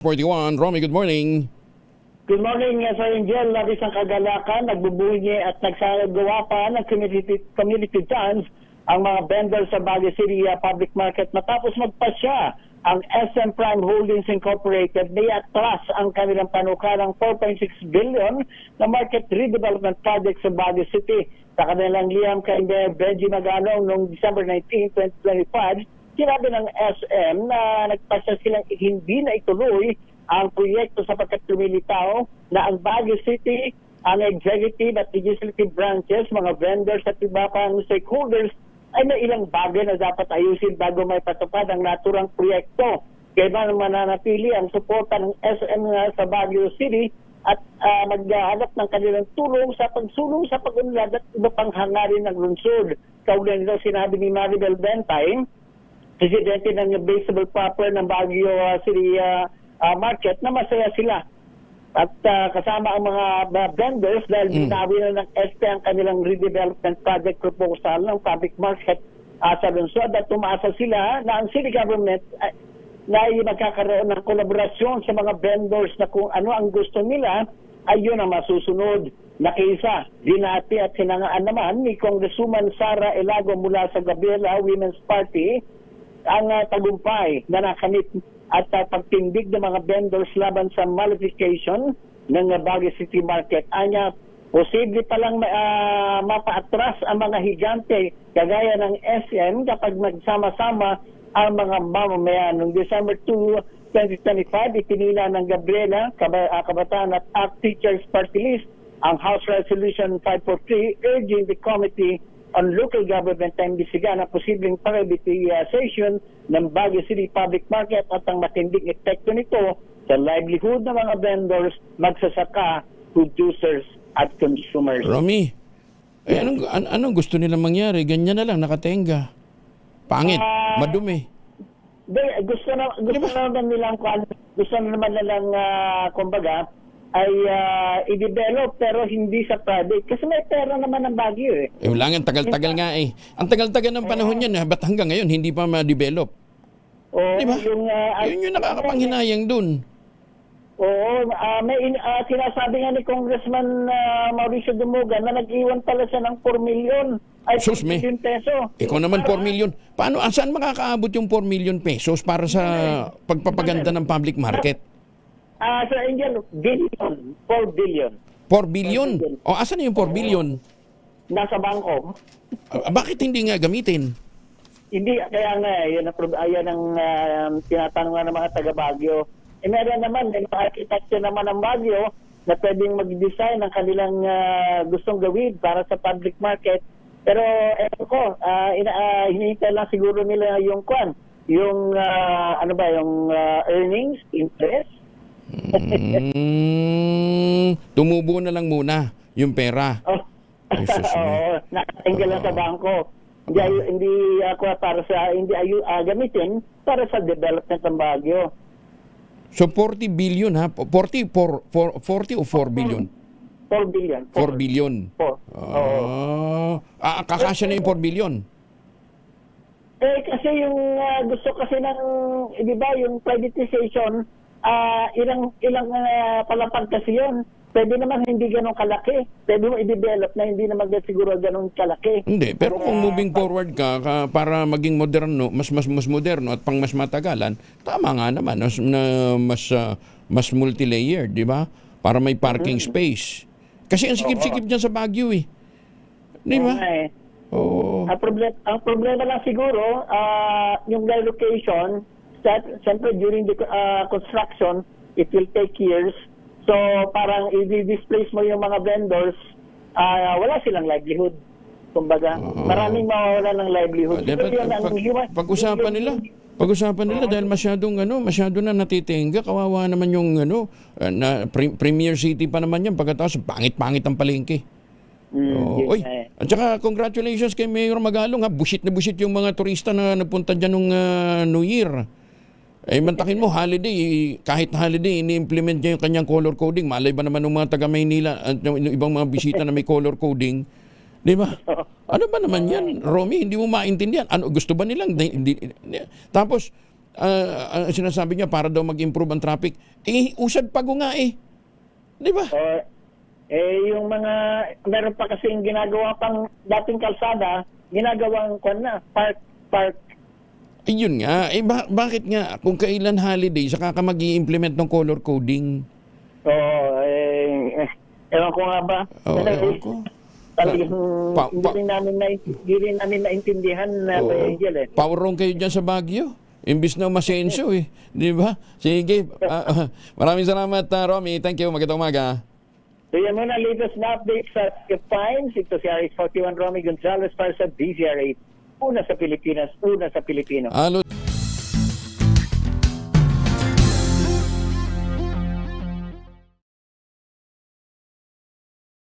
41. Romy, good morning. Good morning, Sir Angel. Labis ang kagalakan, nagbubuhi at nagsagawa pa ng community funds ang mga vendors sa Baguio City Public Market matapos magpasya ang SM Prime Holdings Incorporated na atras ang kanilang panukalang 4.6 billion na market redevelopment project sa Baguio City. Sa kanilang liyam kay Mayor Benji Magalong noong December 19, 2025, sinabi ng SM na nagpasya silang hindi na ituloy ang proyekto sapagkat lumilitaw na ang Baguio City, ang executive at legislative branches, mga vendors at iba pang stakeholders ay may ilang bagay na dapat ayusin bago may patupad ang naturang proyekto. Kaya mananatili ang suporta ng SM sa Baguio City at maghahanap ng kanilang tulong sa pagsulong sa pag-unlad at iba pang hangarin ng lungsod. Kaugnay nito sinabi ni Maribel Bentay, presidente ng Baseball Proper ng Baguio City Market, na masaya sila. At kasama ang mga vendors dahil binawi na ng SP ang kanilang redevelopment project proposal ng public market sa lungsod at tumaasa sila na ang city government na magkakaroon ng kolaborasyon sa mga vendors na kung ano ang gusto nila ay yun ang masusunod. Nakiisa, dinati at sinangaan naman ni Congresswoman Sara Elago mula sa Gabriela Women's Party ang tagumpay na nakamit at pagtindig ng mga vendors laban sa malification ng Baguio City Market. Anya, posible palang mapaatras ang mga higante kagaya ng SM kapag nagsama-sama ang mga mamamayan. Noong December 2, 2025, ipinila ng Gabriela, Kabataan at Act Teachers Party List ang House Resolution 543 urging the Committee on Local Government na imbisigan ang posibleng privatization ng Baguio City Public Market at ang matinding epekto nito sa livelihood ng mga vendors, magsasaka, producers at consumers. Romy, anong gusto nilang mangyari? Ganyan na lang, nakatenga. Pangit, madumi. Gusto naman nilang kumbaga, ay i-develop pero hindi sa private. Kasi may pera naman ng Baguio eh. Lang, ang tagal-tagal nga eh. Ang tagal-tagal ng panahon yan, ba't hanggang ngayon hindi pa ma-develop? Diba? Yun yung nakakapanghinayang dun. Oo, sinasabi nga ni Congressman Mauricio Dumuga na nag-iwan pala siya ng 4 million. Ay, 4 million peso. Ikaw naman 4 million. Paano, saan makakaabot yung 4 million pesos para sa pagpapaganda ng public market? Sir Angel, billion. 4 billion. 4 billion? O, asan yung 4 billion? Nasa bangko. Bakit hindi nga gamitin? Hindi, kaya nga, yan ang tinatanong nga ng mga taga-Baguio. Meron naman, may mga architecture naman ng Baguio na pwedeng mag-design ng kanilang gustong gawin para sa public market. Pero, hinihintay lang siguro nila yung earnings, interest. Tumubo na lang muna yung pera. Nakatinggal lang sa bangko. Hindi gamitin para sa development ng Baguio. So 40 billion ha? 40 o 4 billion? 4 billion. 4 billion. Kakasya na yung 4 billion. Kasi yung gusto kasi ng, di ba, yung privatization, ilang palapag kasi yun. Pwede naman hindi ganun kalaki. Pwede mo i-develop na hindi naman siguro ganun kalaki. Hindi, pero kung moving forward ka para maging moderno, mas moderno at pang mas matagalan, tama nga naman, mas multi-layered, di ba? Para may parking space. Kasi ang sikip-sikip dyan sa Baguio eh. Di ba? Oo. Ang problema lang siguro, yung relocation, siyempre during the construction, it will take years. So parang i-displace mo yung mga vendors, wala silang livelihood. Kumbaga, maraming mawawala ng livelihood. Pag-usapan nila dahil masyado na natitenga, kawawa naman yung Premier City pa naman yan, pagkatapos pangit-pangit ang palengke. At saka congratulations kay Mayor Magalong ha, busit na busit yung mga turista na napunta dyan nung New Year. Mantakin mo, holiday, kahit holiday, ini-implement niya yung kanyang color coding. Malay ba naman ng mga taga-Maynila at yung ibang mga bisita na may color coding? Di ba? Ano ba naman yan, Romy? Hindi mo maintindihan. Ano, gusto ba nilang? Tapos, sinasabi niya para daw mag-improve ang traffic. Usad pago nga eh. Di ba? Yung mga, meron pa kasing ginagawa pang dating kalsada, ginagawang park. Yun nga. Bakit nga? Kung kailan holiday, saka ka mag-i-implement ng color coding. Ewan ko nga ba? Ewan ko. Talagang hindi rin namin naintindihan na Angel eh. Power wrong kayo dyan sa Baguio. Imbis na masenso eh. Di ba? Sige. Maraming salamat, Romy. Thank you. Magandang umaga. So yan muna, latest na update sa fines. Ito si RH41 Romy Gonzalez para sa DZRH. Una sa Pilipinas, una sa Pilipino. Alo.